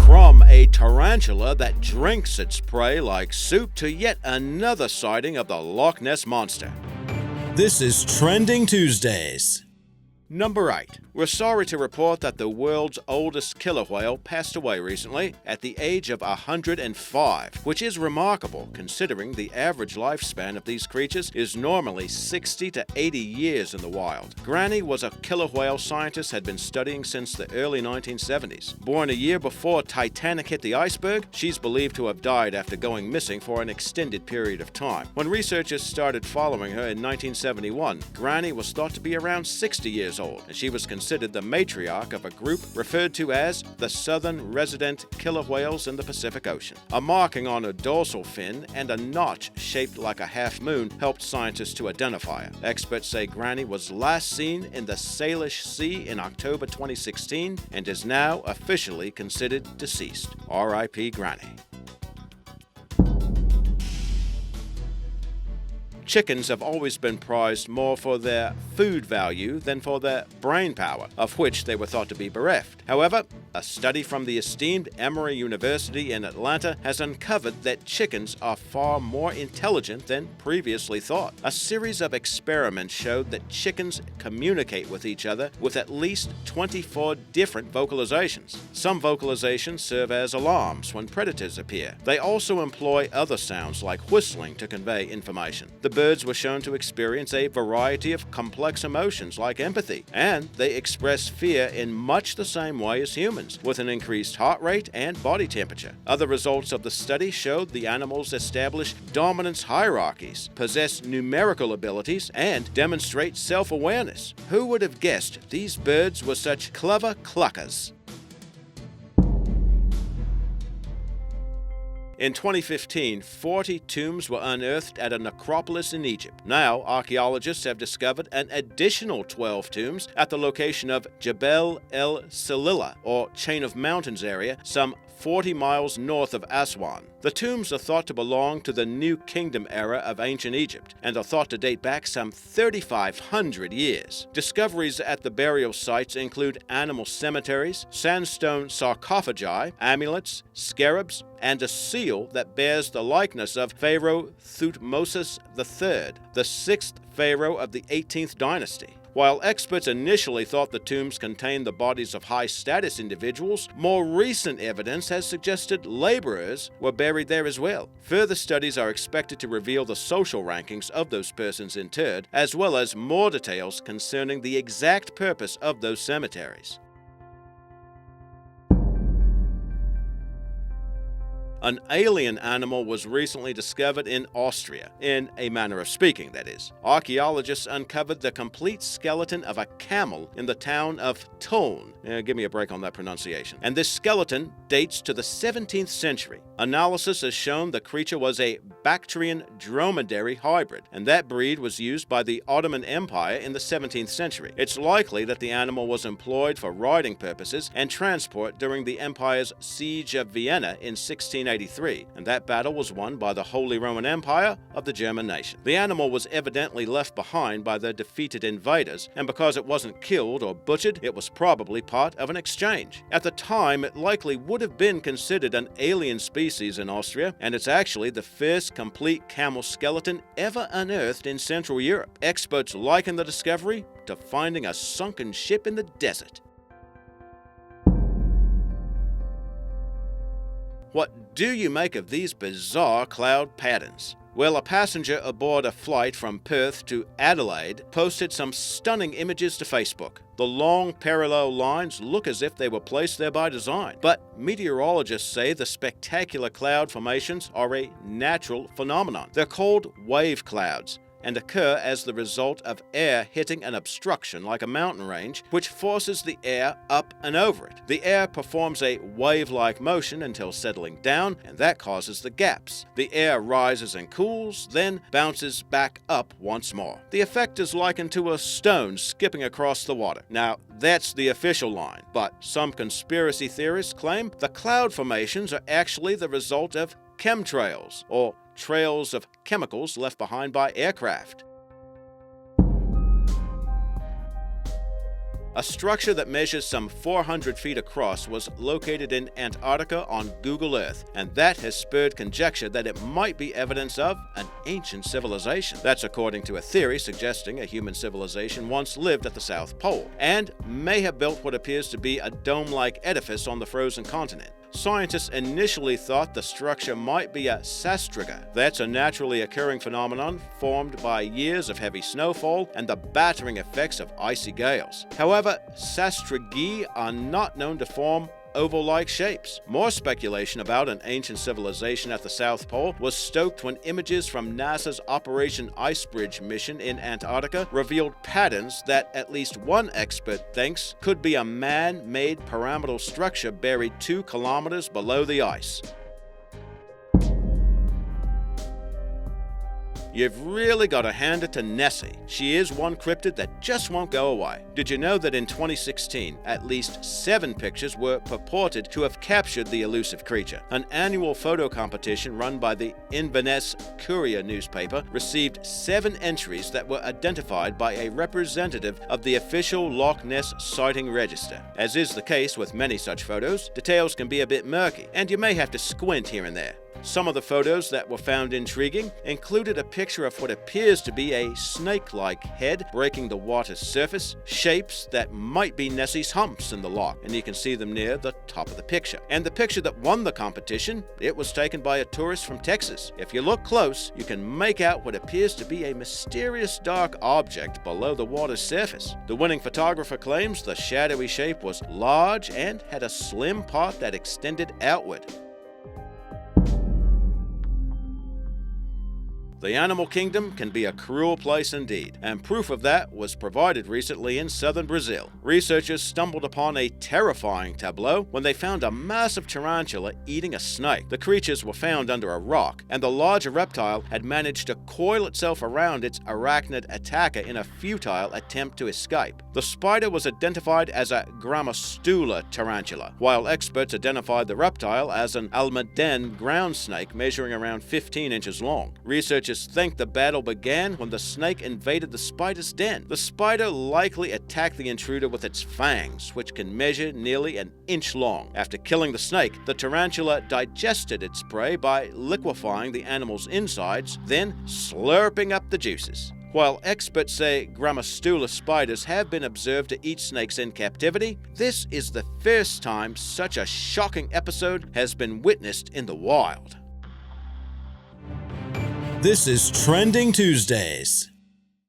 From a tarantula that drinks its prey like soup to yet another sighting of the Loch Ness Monster. This is Trending Tuesdays. Number 8. We're sorry to report that the world's oldest killer whale passed away recently at the age of 105, which is remarkable considering the average lifespan of these creatures is normally 60 to 80 years in the wild. Granny was a killer whale scientists had been studying since the early 1970s. Born a year before Titanic hit the iceberg, she's believed to have died after going missing for an extended period of time. When researchers started following her in 1971, Granny was thought to be around 60 years old, and she was considered the matriarch of a group referred to as the Southern Resident Killer Whales in the Pacific Ocean. A marking on her dorsal fin and a notch shaped like a half moon helped scientists to identify her. Experts say Granny was last seen in the Salish Sea in October 2016 and is now officially considered deceased. R.I.P. Granny. Chickens have always been prized more for their food value than for their brain power, of which they were thought to be bereft. However, a study from the esteemed Emory University in Atlanta has uncovered that chickens are far more intelligent than previously thought. A series of experiments showed that chickens communicate with each other with at least 24 different vocalizations. Some vocalizations serve as alarms when predators appear. They also employ other sounds like whistling to convey information. The birds were shown to experience a variety of complex emotions like empathy, and they express fear in much the same way as humans, with an increased heart rate and body temperature. Other results of the study showed the animals establish dominance hierarchies, possess numerical abilities, and demonstrate self-awareness. Who would have guessed these birds were such clever cluckers? In 2015, 40 tombs were unearthed at a necropolis in Egypt. Now, archaeologists have discovered an additional 12 tombs at the location of Jebel el Selila, or Chain of Mountains area, some 40 miles north of Aswan. The tombs are thought to belong to the New Kingdom era of ancient Egypt and are thought to date back some 3,500 years. Discoveries at the burial sites include animal cemeteries, sandstone sarcophagi, amulets, scarabs, and a seal that bears the likeness of Pharaoh Thutmose III, the 6th pharaoh of the 18th dynasty. While experts initially thought the tombs contained the bodies of high-status individuals, more recent evidence has suggested laborers were buried there as well. Further studies are expected to reveal the social rankings of those persons interred, as well as more details concerning the exact purpose of those cemeteries. An alien animal was recently discovered in Austria, in a manner of speaking, that is. Archaeologists uncovered the complete skeleton of a camel in the town of Tulln. Give me a break on that pronunciation. And this skeleton dates to the 17th century. Analysis has shown the creature was a Bactrian dromedary hybrid, and that breed was used by the Ottoman Empire in the 17th century. It's likely that the animal was employed for riding purposes and transport during the empire's siege of Vienna in 1683, and that battle was won by the Holy Roman Empire of the German nation. The animal was evidently left behind by the defeated invaders, and because it wasn't killed or butchered, it was probably part of an exchange. At the time, it likely would have been considered an alien species in Austria, and it's actually the first complete camel skeleton ever unearthed in Central Europe. Experts liken the discovery to finding a sunken ship in the desert. What do you make of these bizarre cloud patterns? Well, a passenger aboard a flight from Perth to Adelaide posted some stunning images to Facebook. The long parallel lines look as if they were placed there by design. But meteorologists say the spectacular cloud formations are a natural phenomenon. They're called wave clouds and occur as the result of air hitting an obstruction like a mountain range, which forces the air up and over it. The air performs a wave-like motion until settling down, and that causes the gaps. The air rises and cools, then bounces back up once more. The effect is likened to a stone skipping across the water. Now, that's the official line, but some conspiracy theorists claim the cloud formations are actually the result of chemtrails, or trails of chemicals left behind by aircraft. A structure that measures some 400 feet across was located in Antarctica on Google Earth, and that has spurred conjecture that it might be evidence of an ancient civilization. That's according to a theory suggesting a human civilization once lived at the South Pole, and may have built what appears to be a dome-like edifice on the frozen continent. Scientists initially thought the structure might be a sastrugi. That's a naturally occurring phenomenon formed by years of heavy snowfall and the battering effects of icy gales. However, sastrugi are not known to form oval-like shapes. More speculation about an ancient civilization at the South Pole was stoked when images from NASA's Operation Icebridge mission in Antarctica revealed patterns that at least one expert thinks could be a man-made pyramidal structure buried 2 kilometers below the ice. You've really got to hand it to Nessie. She is one cryptid that just won't go away. Did you know that in 2016, at least 7 pictures were purported to have captured the elusive creature? An annual photo competition run by the Inverness Courier newspaper received 7 entries that were identified by a representative of the official Loch Ness sighting register. As is the case with many such photos, details can be a bit murky, and you may have to squint here and there. Some of the photos that were found intriguing included a picture of what appears to be a snake-like head breaking the water's surface, shapes that might be Nessie's humps in the loch, and you can see them near the top of the picture. And the picture that won the competition, it was taken by a tourist from Texas. If you look close, you can make out what appears to be a mysterious dark object below the water's surface. The winning photographer claims the shadowy shape was large and had a slim part that extended outward. The animal kingdom can be a cruel place indeed, and proof of that was provided recently in southern Brazil. Researchers stumbled upon a terrifying tableau when they found a massive tarantula eating a snake. The creatures were found under a rock, and the larger reptile had managed to coil itself around its arachnid attacker in a futile attempt to escape. The spider was identified as a Gramostula tarantula, while experts identified the reptile as an Almaden ground snake measuring around 15 inches long. Researchers think the battle began when the snake invaded the spider's den. The spider likely attacked the intruder with its fangs, which can measure nearly an inch long. After killing the snake, the tarantula digested its prey by liquefying the animal's insides, then slurping up the juices. While experts say Gramostula spiders have been observed to eat snakes in captivity, this is the first time such a shocking episode has been witnessed in the wild. This is Trending Tuesdays.